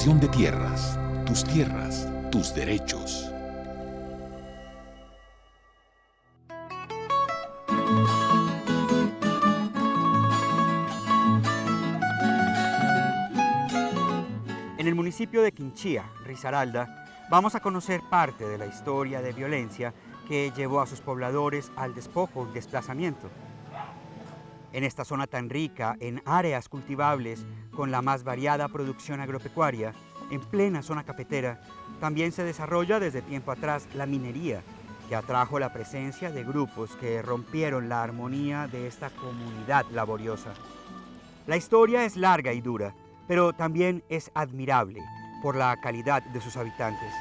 Invasión de tierras, tus derechos. En el municipio de Quinchía, Risaralda, vamos a conocer parte de la historia de violencia que llevó a sus pobladores al despojo y desplazamiento. En esta zona tan rica en áreas cultivables, con la más variada producción agropecuaria, en plena zona cafetera, también se desarrolla desde tiempo atrás la minería, que atrajo la presencia de grupos que rompieron la armonía de esta comunidad laboriosa. La historia es larga y dura, pero también es admirable por la calidad de sus habitantes.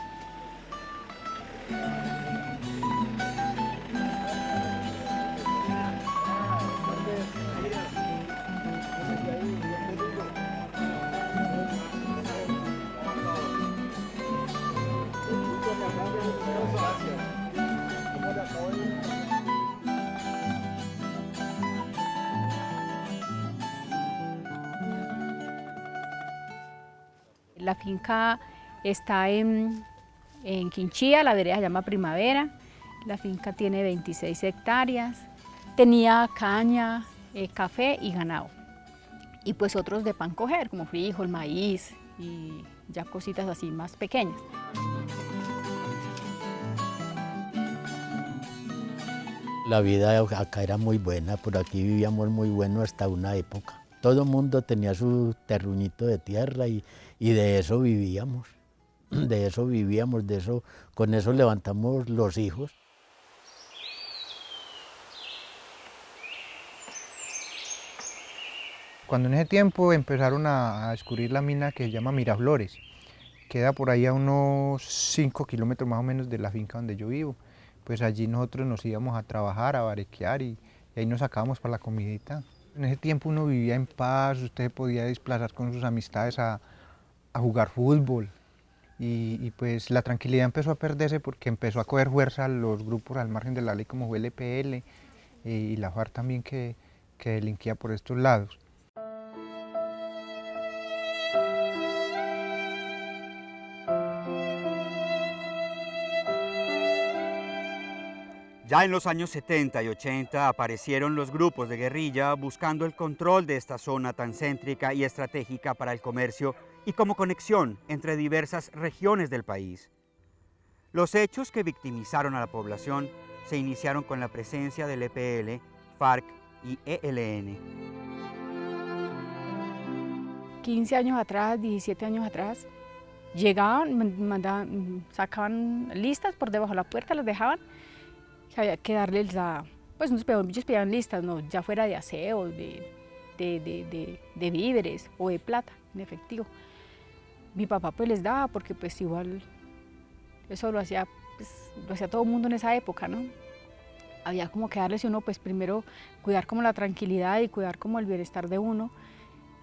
La finca está en Quinchía, la vereda se llama Primavera. La finca tiene 26 hectáreas. Tenía caña, café y ganado. Y pues otros de pan coger, como frijol, maíz y ya cositas así más pequeñas. La vida acá era muy buena, por aquí vivíamos muy bueno hasta una época. Todo el mundo tenía su terruñito de tierra y de eso vivíamos. De eso vivíamos, con eso levantamos los hijos. Cuando en ese tiempo empezaron a descubrir la mina que se llama Miraflores, queda por ahí a unos 5 kilómetros más o menos de la finca donde yo vivo, pues allí nosotros nos íbamos a trabajar, a barequear y ahí nos sacábamos para la comidita. En ese tiempo uno vivía en paz, usted podía desplazar con sus amistades a jugar fútbol y pues la tranquilidad empezó a perderse porque empezó a coger fuerza los grupos al margen de la ley como fue el EPL y la FARC también que delinquía por estos lados. Ya en los años 70 y 80 aparecieron los grupos de guerrilla buscando el control de esta zona tan céntrica y estratégica para el comercio y como conexión entre diversas regiones del país. Los hechos que victimizaron a la población se iniciaron con la presencia del EPL, FARC y ELN. 15 años atrás, 17 años atrás, llegaban, sacaban listas por debajo de la puerta, las dejaban, que había que darles pues ellos pedían listas, no, ya fuera de aseo, de víveres o de plata, en efectivo. Mi papá pues les daba porque pues igual eso lo hacía todo el mundo en esa época, ¿no? Había como que darles uno pues primero cuidar como la tranquilidad y cuidar como el bienestar de uno.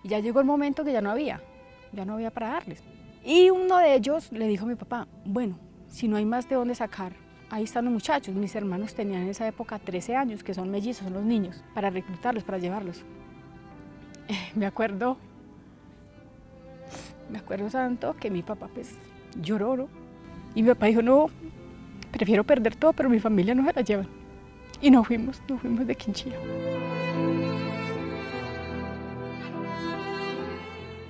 Y ya llegó el momento que ya no había para darles. Y uno de ellos le dijo a mi papá, bueno, si no hay más de dónde sacar, ahí están los muchachos. Mis hermanos tenían en esa época 13 años, que son mellizos, son los niños, para reclutarlos, para llevarlos. Me acuerdo tanto que mi papá pues lloró, ¿no? Y mi papá dijo, no, prefiero perder todo, pero mi familia no se la llevan. Y nos fuimos de Quinchía.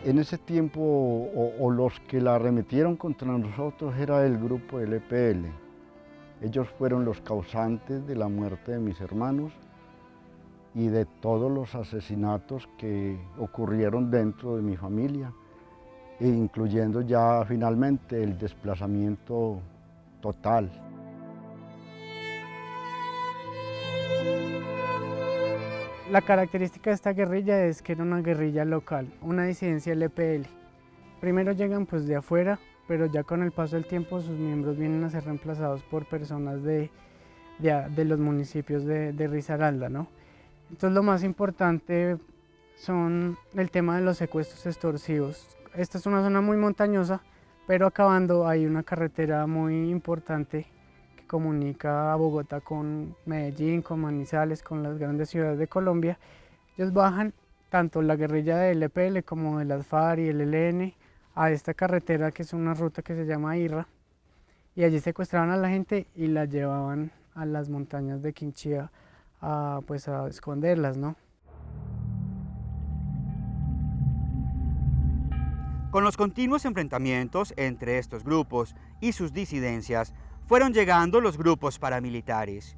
En ese tiempo, o los que la arremetieron contra nosotros era el grupo del EPL. Ellos fueron los causantes de la muerte de mis hermanos y de todos los asesinatos que ocurrieron dentro de mi familia, incluyendo ya finalmente el desplazamiento total. La característica de esta guerrilla es que era una guerrilla local, una disidencia del EPL. Primero llegan pues de afuera, pero ya con el paso del tiempo sus miembros vienen a ser reemplazados por personas de los municipios de Risaralda, ¿no? Entonces lo más importante son el tema de los secuestros extorsivos. Esta es una zona muy montañosa, pero acabando hay una carretera muy importante que comunica a Bogotá con Medellín, con Manizales, con las grandes ciudades de Colombia. Ellos bajan, tanto la guerrilla del EPL como de las FARC y el ELN, a esta carretera que es una ruta que se llama Irra, y allí secuestraban a la gente y la llevaban a las montañas de Quinchía pues a esconderlas, ¿no? Con los continuos enfrentamientos entre estos grupos y sus disidencias, fueron llegando los grupos paramilitares.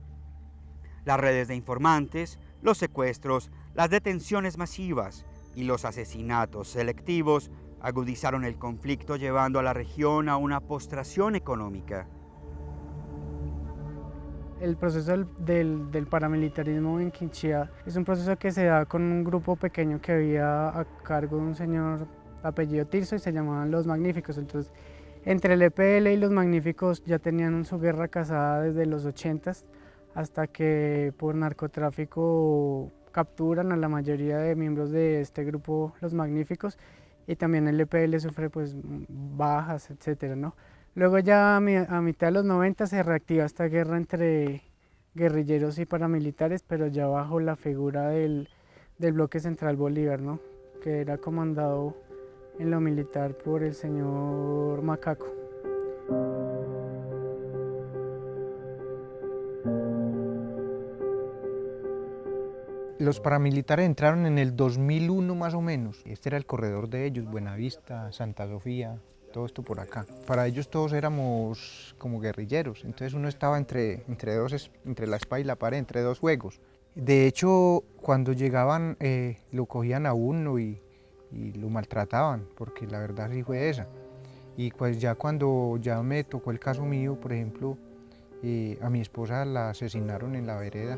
Las redes de informantes, los secuestros, las detenciones masivas y los asesinatos selectivos agudizaron el conflicto, llevando a la región a una postración económica. El proceso del paramilitarismo en Quinchía es un proceso que se da con un grupo pequeño que había a cargo de un señor de apellido Tirso y se llamaban Los Magníficos. Entonces, entre el EPL y Los Magníficos ya tenían su guerra casada desde los 80s, hasta que por narcotráfico capturan a la mayoría de miembros de este grupo, Los Magníficos, y también el EPL sufre pues bajas, etcétera, ¿no? Luego ya a mitad de los 90 se reactiva esta guerra entre guerrilleros y paramilitares, pero ya bajo la figura del bloque central Bolívar, ¿no? Que era comandado en lo militar por el señor Macaco. Los paramilitares entraron en el 2001 más o menos. Este era el corredor de ellos, Buenavista, Santa Sofía, todo esto por acá. Para ellos todos éramos como guerrilleros, entonces uno estaba entre la espada y la pared, entre dos fuegos. De hecho, cuando llegaban lo cogían a uno y lo maltrataban, porque la verdad sí fue esa. Y pues ya cuando ya me tocó el caso mío, por ejemplo, a mi esposa la asesinaron en la vereda.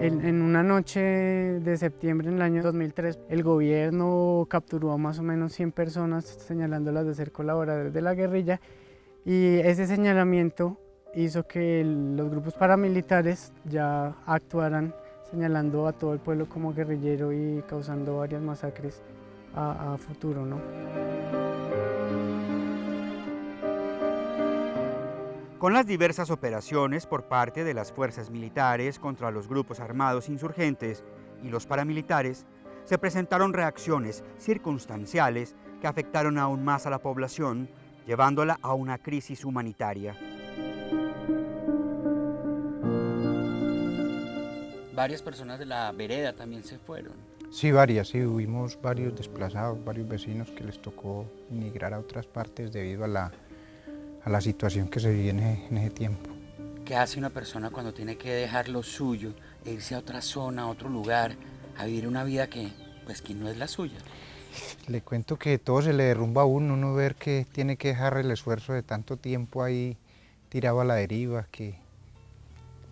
En una noche de septiembre en el año 2003, el gobierno capturó a más o menos 100 personas señalándolas de ser colaboradores de la guerrilla, y ese señalamiento hizo que los grupos paramilitares ya actuaran señalando a todo el pueblo como guerrillero y causando varias masacres a futuro, ¿no? Con las diversas operaciones por parte de las fuerzas militares contra los grupos armados insurgentes y los paramilitares, se presentaron reacciones circunstanciales que afectaron aún más a la población, llevándola a una crisis humanitaria. Varias personas de la vereda también se fueron. Sí, varias, sí, hubimos varios desplazados, varios vecinos que les tocó emigrar a otras partes debido a la situación que se vivía en ese tiempo. ¿Qué hace una persona cuando tiene que dejar lo suyo e irse a otra zona, a otro lugar, a vivir una vida que no es la suya? Le cuento que todo se le derrumba a uno ver que tiene que dejar el esfuerzo de tanto tiempo ahí tirado a la deriva, que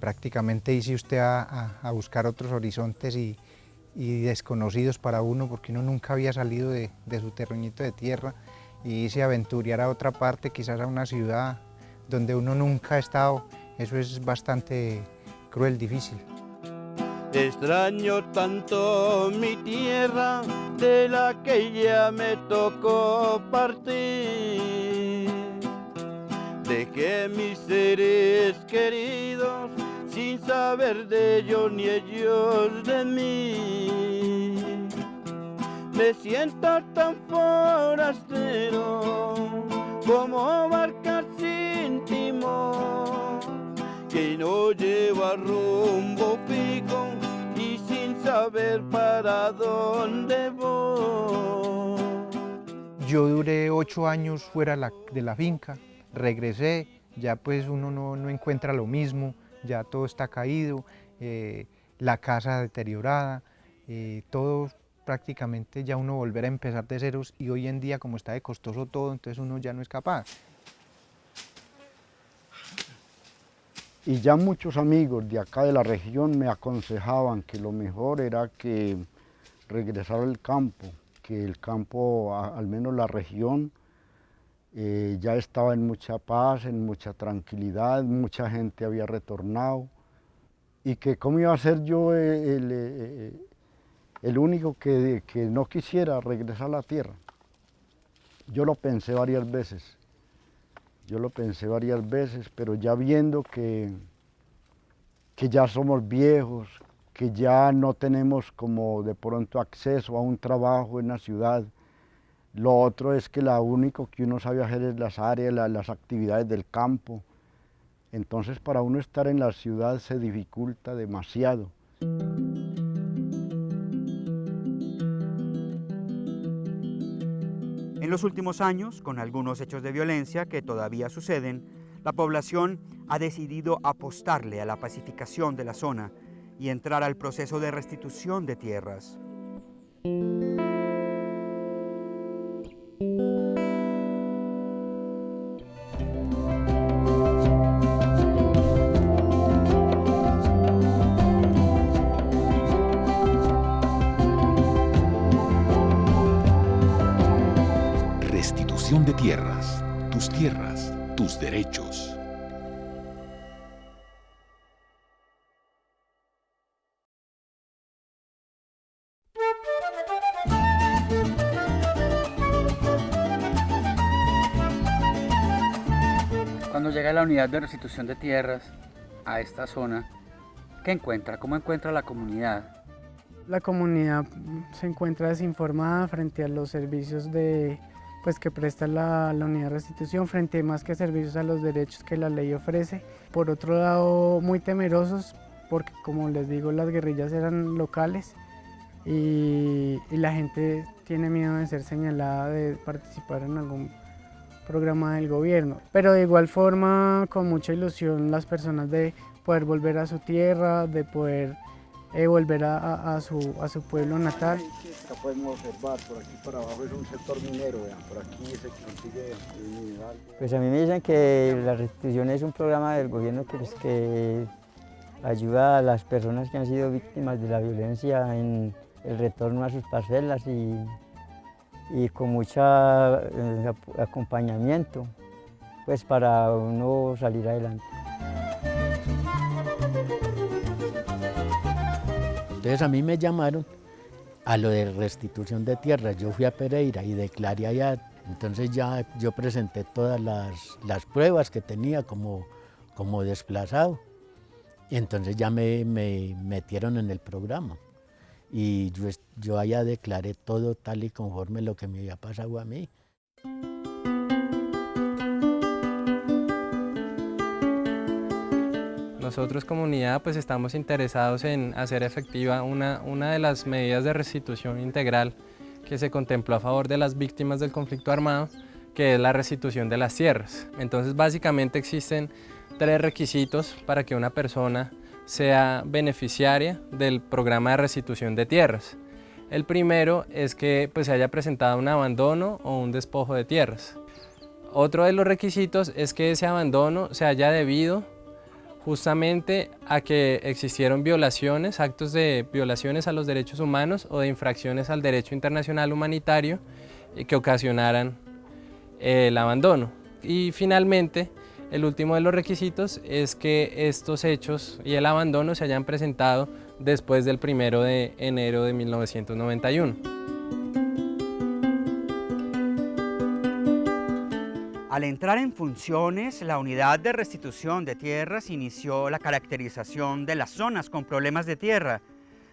prácticamente dice usted a buscar otros horizontes y desconocidos para uno, porque uno nunca había salido de su terruñito de tierra y irse a aventurear a otra parte, quizás a una ciudad donde uno nunca ha estado. Eso es bastante cruel, difícil. Extraño tanto mi tierra, de la que ya me tocó partir. Dejé mis seres queridos sin saber de ellos ni ellos de mí. Me siento tan forastero como barca sin timón, que no lleva rumbo fijo y sin saber para dónde voy. Yo duré 8 años fuera de la finca, regresé, ya pues uno no encuentra lo mismo, ya todo está caído, la casa deteriorada, todo prácticamente ya uno volver a empezar de ceros, y hoy en día como está de costoso todo, entonces uno ya no es capaz. Y ya muchos amigos de acá de la región me aconsejaban que lo mejor era que regresara al campo, que el campo, al menos la región, ya estaba en mucha paz, en mucha tranquilidad, mucha gente había retornado, y que cómo iba a ser yo el único que no quisiera regresar a la tierra. Yo lo pensé varias veces. Pero ya viendo que ya somos viejos, que ya no tenemos como de pronto acceso a un trabajo en la ciudad. Lo otro es que lo único que uno sabe hacer es las áreas, las actividades del campo. Entonces para uno estar en la ciudad se dificulta demasiado. En los últimos años, con algunos hechos de violencia que todavía suceden, la población ha decidido apostarle a la pacificación de la zona y entrar al proceso de restitución de tierras. Restitución de tierras, tus derechos. Cuando llega la unidad de restitución de tierras a esta zona, ¿qué encuentra? ¿Cómo encuentra la comunidad? La comunidad se encuentra desinformada frente a los servicios que presta la unidad de restitución, frente más que servicios a los derechos que la ley ofrece. Por otro lado, muy temerosos porque, como les digo, las guerrillas eran locales y la gente tiene miedo de ser señalada de participar en algún programa del gobierno. Pero de igual forma, con mucha ilusión, las personas de poder volver a su tierra, de poder volver a su pueblo natal. Acá podemos observar, por aquí para abajo es un sector minero, vean, por aquí se consigue el mineral. Pues a mí me dicen que la restitución es un programa del gobierno que ayuda a las personas que han sido víctimas de la violencia en el retorno a sus parcelas y con mucho acompañamiento pues para uno salir adelante. Entonces a mí me llamaron a lo de restitución de tierras. Yo fui a Pereira y declaré allá. Entonces ya yo presenté todas las pruebas que tenía como desplazado. Y entonces ya me metieron en el programa. Y yo allá declaré todo tal y conforme lo que me había pasado a mí. Nosotros, comunidad, pues estamos interesados en hacer efectiva una de las medidas de restitución integral que se contempló a favor de las víctimas del conflicto armado, que es la restitución de las tierras. Entonces, básicamente existen 3 requisitos para que una persona sea beneficiaria del programa de restitución de tierras. El primero es que pues, se haya presentado un abandono o un despojo de tierras. Otro de los requisitos es que ese abandono se haya debido justamente a que existieron violaciones, actos de violaciones a los derechos humanos o de infracciones al derecho internacional humanitario que ocasionaran el abandono. Y finalmente, el último de los requisitos es que estos hechos y el abandono se hayan presentado después del 1 de enero de 1991. Al entrar en funciones, la unidad de restitución de tierras inició la caracterización de las zonas con problemas de tierra.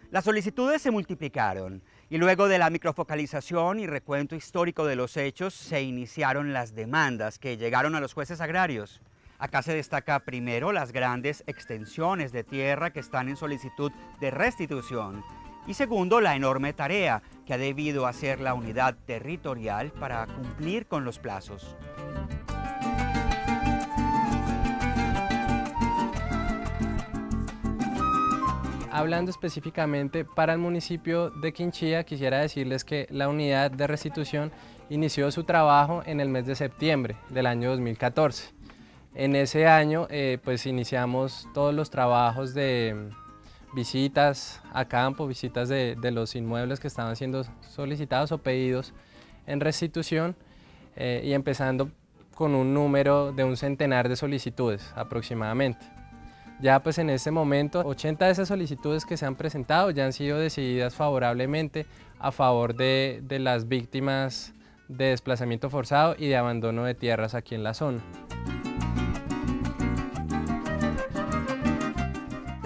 Las solicitudes se multiplicaron y luego de la microfocalización y recuento histórico de los hechos se iniciaron las demandas que llegaron a los jueces agrarios. Acá se destaca primero las grandes extensiones de tierra que están en solicitud de restitución y segundo la enorme tarea que ha debido hacer la unidad territorial para cumplir con los plazos. Hablando específicamente para el municipio de Quinchía, quisiera decirles que la unidad de restitución inició su trabajo en el mes de septiembre del año 2014. En ese año pues iniciamos todos los trabajos de visitas a campo, visitas de los inmuebles que estaban siendo solicitados o pedidos en restitución y empezando con un número de un centenar de solicitudes aproximadamente. Ya pues en este momento 80 de esas solicitudes que se han presentado ya han sido decididas favorablemente a favor de las víctimas de desplazamiento forzado y de abandono de tierras aquí en la zona.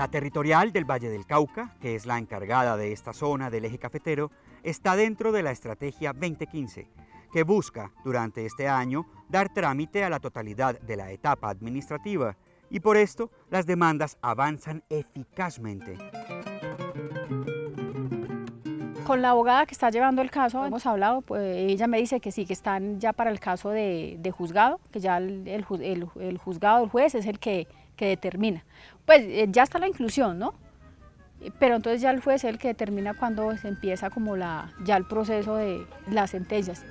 La territorial del Valle del Cauca, que es la encargada de esta zona del eje cafetero, está dentro de la Estrategia 2015, que busca, durante este año, dar trámite a la totalidad de la etapa administrativa, y por esto las demandas avanzan eficazmente. Con la abogada que está llevando el caso hemos hablado, pues ella me dice que sí, que están ya para el caso de juzgado, que ya el juzgado, el juez es el que determina. Pues ya está la inclusión, ¿no? Pero entonces ya el juez es el que determina cuando se empieza como ya el proceso de las sentencias.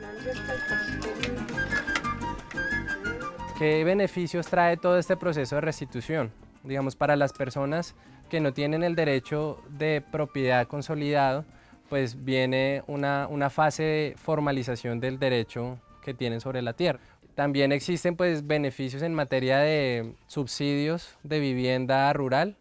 ¿Qué beneficios trae todo este proceso de restitución? Digamos, para las personas que no tienen el derecho de propiedad consolidado, pues viene una fase de formalización del derecho que tienen sobre la tierra. También existen pues beneficios en materia de subsidios de vivienda rural,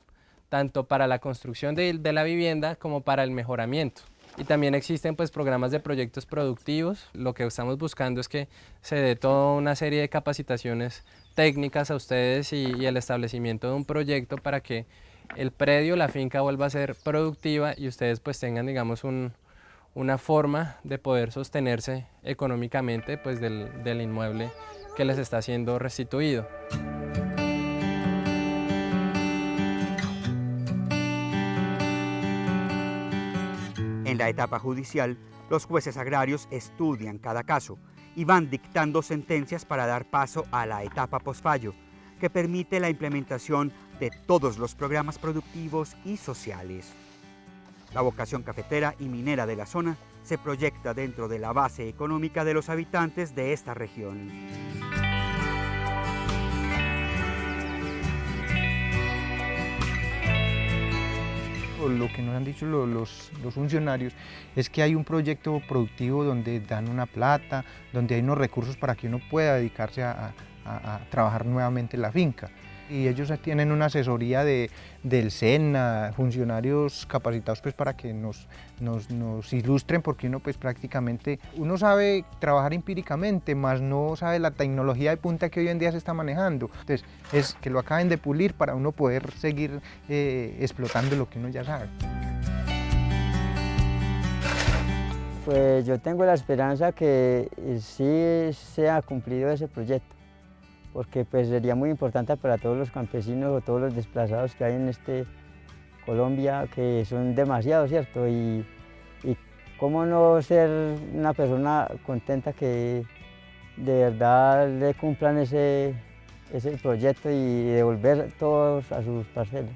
tanto para la construcción de la vivienda como para el mejoramiento. Y también existen pues programas de proyectos productivos. Lo que estamos buscando es que se dé toda una serie de capacitaciones técnicas a ustedes y el establecimiento de un proyecto para que el predio, la finca vuelva a ser productiva y ustedes pues tengan, digamos, una forma de poder sostenerse económicamente pues del inmueble que les está siendo restituido. En la etapa judicial, los jueces agrarios estudian cada caso y van dictando sentencias para dar paso a la etapa posfallo, que permite la implementación de todos los programas productivos y sociales. La vocación cafetera y minera de la zona se proyecta dentro de la base económica de los habitantes de esta región. Lo que nos han dicho los funcionarios es que hay un proyecto productivo donde dan una plata, donde hay unos recursos para que uno pueda dedicarse a trabajar nuevamente en la finca. Y ellos tienen una asesoría del SENA, funcionarios capacitados pues para que nos ilustren, porque uno pues prácticamente, uno sabe trabajar empíricamente, más no sabe la tecnología de punta que hoy en día se está manejando. Entonces es que lo acaben de pulir para uno poder seguir explotando lo que uno ya sabe. Pues yo tengo la esperanza que sí sea cumplido ese proyecto, porque pues sería muy importante para todos los campesinos o todos los desplazados que hay en Colombia, que son demasiados, ¿cierto? Y cómo no ser una persona contenta que de verdad le cumplan ese proyecto y devolver todos a sus parcelas.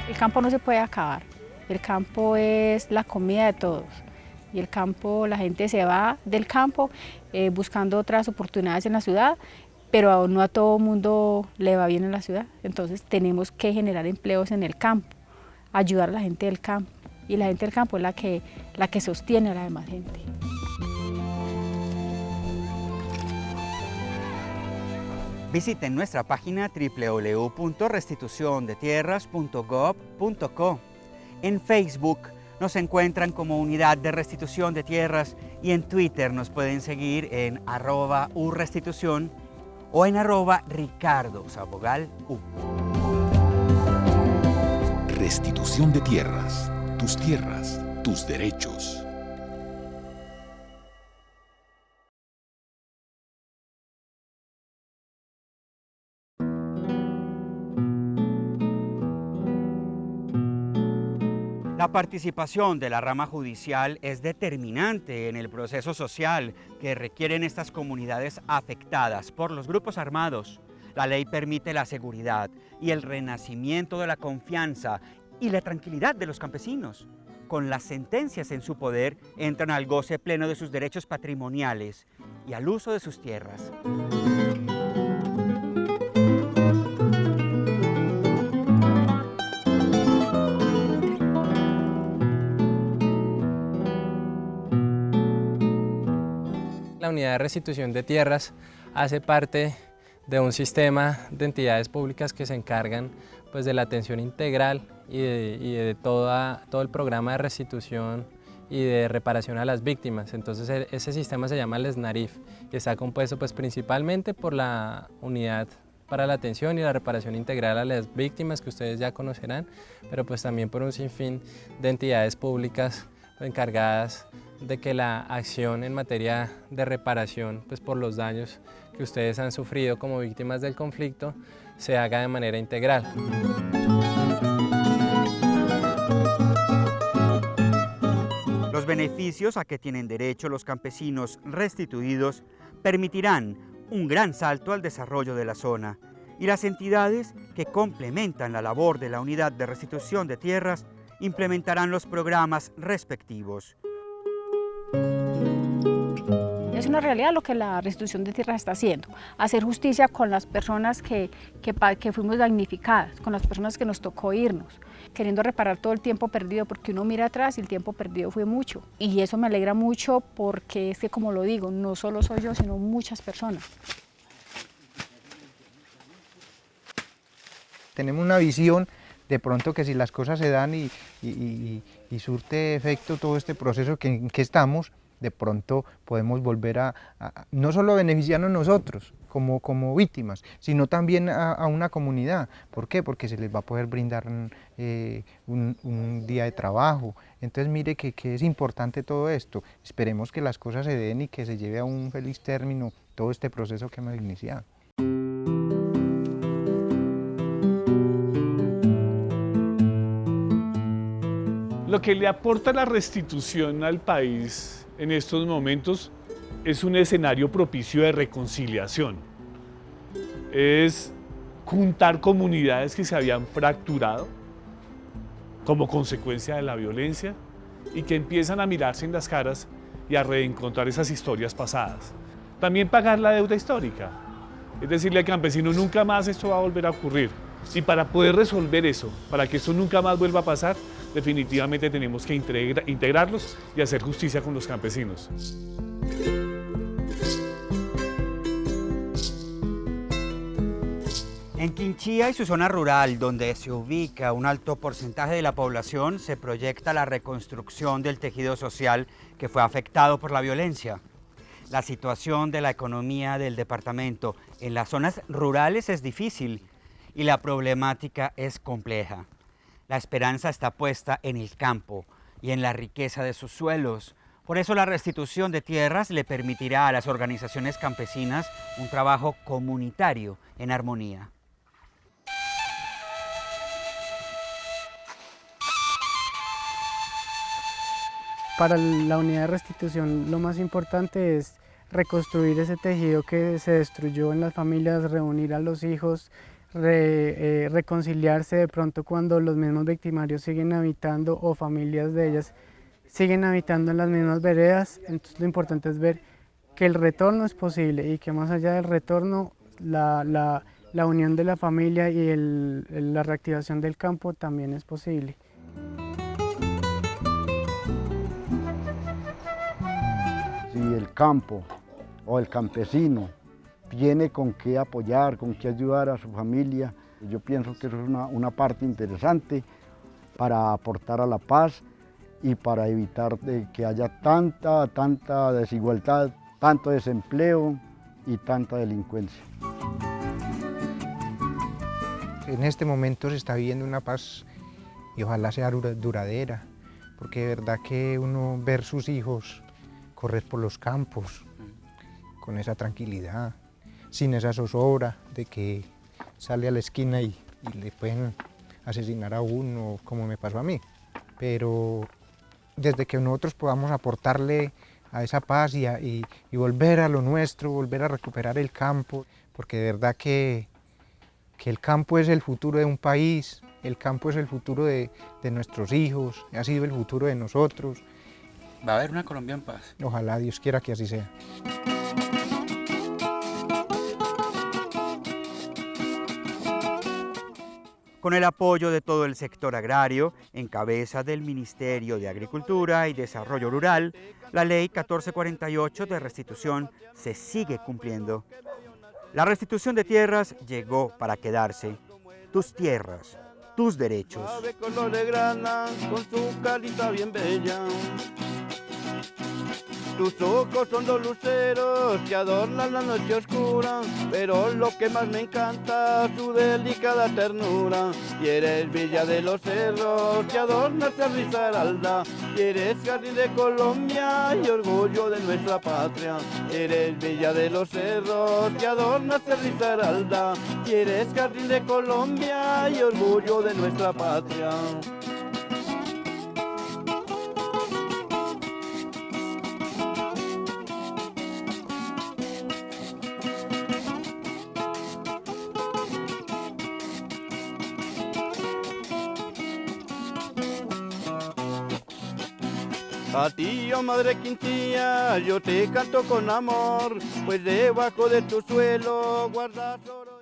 El campo no se puede acabar, el campo es la comida de todos. Y el campo, la gente se va del campo buscando otras oportunidades en la ciudad, pero no a todo mundo le va bien en la ciudad. Entonces tenemos que generar empleos en el campo, ayudar a la gente del campo. Y la gente del campo es la que sostiene a la demás gente. Visiten nuestra página www.restituciondetierras.gov.co. En Facebook nos encuentran como Unidad de Restitución de Tierras y en Twitter nos pueden seguir en @urestitución o en @ricardosabogal.u. Restitución de tierras, tus derechos. La participación de la rama judicial es determinante en el proceso social que requieren estas comunidades afectadas por los grupos armados. La ley permite la seguridad y el renacimiento de la confianza y la tranquilidad de los campesinos. Con las sentencias en su poder, entran al goce pleno de sus derechos patrimoniales y al uso de sus tierras. La Unidad de Restitución de Tierras hace parte de un sistema de entidades públicas que se encargan pues, de la atención integral y de todo el programa de restitución y de reparación a las víctimas. Entonces ese sistema se llama el SNARIF y está compuesto pues principalmente por la unidad para la atención y la reparación integral a las víctimas que ustedes ya conocerán, pero pues también por un sinfín de entidades públicas encargadas de que la acción en materia de reparación pues por los daños que ustedes han sufrido como víctimas del conflicto se haga de manera integral. Los beneficios a que tienen derecho los campesinos restituidos permitirán un gran salto al desarrollo de la zona, y las entidades que complementan la labor de la Unidad de Restitución de Tierras implementarán los programas respectivos. Es una realidad lo que la restitución de tierras está haciendo, hacer justicia con las personas que fuimos damnificadas, con las personas que nos tocó irnos, queriendo reparar todo el tiempo perdido, porque uno mira atrás y el tiempo perdido fue mucho. Y eso me alegra mucho porque es que, como lo digo, no solo soy yo, sino muchas personas. Tenemos una visión de pronto que si las cosas se dan y surte efecto todo este proceso en que estamos, de pronto podemos volver a no solo beneficiarnos nosotros como víctimas, sino también a una comunidad. ¿Por qué? Porque se les va a poder brindar un día de trabajo. Entonces mire que es importante todo esto. Esperemos que las cosas se den y que se lleve a un feliz término todo este proceso que hemos iniciado. Lo que le aporta la restitución al país en estos momentos es un escenario propicio de reconciliación. Es juntar comunidades que se habían fracturado como consecuencia de la violencia y que empiezan a mirarse en las caras y a reencontrar esas historias pasadas. También pagar la deuda histórica, es decirle al campesino nunca más esto va a volver a ocurrir. Y para poder resolver eso, para que esto nunca más vuelva a pasar, definitivamente tenemos que integrarlos y hacer justicia con los campesinos. En Quinchía y su zona rural, donde se ubica un alto porcentaje de la población, se proyecta la reconstrucción del tejido social que fue afectado por la violencia. La situación de la economía del departamento en las zonas rurales es difícil y la problemática es compleja. La esperanza está puesta en el campo y en la riqueza de sus suelos. Por eso la restitución de tierras le permitirá a las organizaciones campesinas un trabajo comunitario en armonía. Para la unidad de restitución lo más importante es reconstruir ese tejido que se destruyó en las familias, reunir a los hijos, reconciliarse de pronto cuando los mismos victimarios siguen habitando o familias de ellas siguen habitando en las mismas veredas. Entonces lo importante es ver que el retorno es posible y que más allá del retorno la unión de la familia y la reactivación del campo también es posible. Si el campo o el campesino tiene con qué apoyar, con qué ayudar a su familia, yo pienso que eso es una parte interesante para aportar a la paz y para evitar que haya tanta desigualdad, tanto desempleo y tanta delincuencia. En este momento se está viviendo una paz y ojalá sea duradera, porque de verdad que uno ver sus hijos correr por los campos con esa tranquilidad, sin esa zozobra de que sale a la esquina y le pueden asesinar a uno, como me pasó a mí. Pero desde que nosotros podamos aportarle a esa paz y volver a lo nuestro, volver a recuperar el campo, porque de verdad que el campo es el futuro de un país, el campo es el futuro de nuestros hijos, ha sido el futuro de nosotros. Va a haber una Colombia en paz. Ojalá Dios quiera que así sea. Con el apoyo de todo el sector agrario, en cabeza del Ministerio de Agricultura y Desarrollo Rural, la Ley 1448 de restitución se sigue cumpliendo. La restitución de tierras llegó para quedarse. Tus tierras, tus derechos. Ave color de grana, con su carita bien bella. Tus ojos son dos luceros que adornan la noche oscura, pero lo que más me encanta es su delicada ternura. Y eres Villa de los Cerros que adorna esta Risaralda, y eres jardín de Colombia y orgullo de nuestra patria. Eres Villa de los Cerros que adorna esta Risaralda, y eres jardín de Colombia y orgullo de nuestra patria. A ti, oh madre Quinchía, yo te canto con amor, pues debajo de tu suelo guardas oro.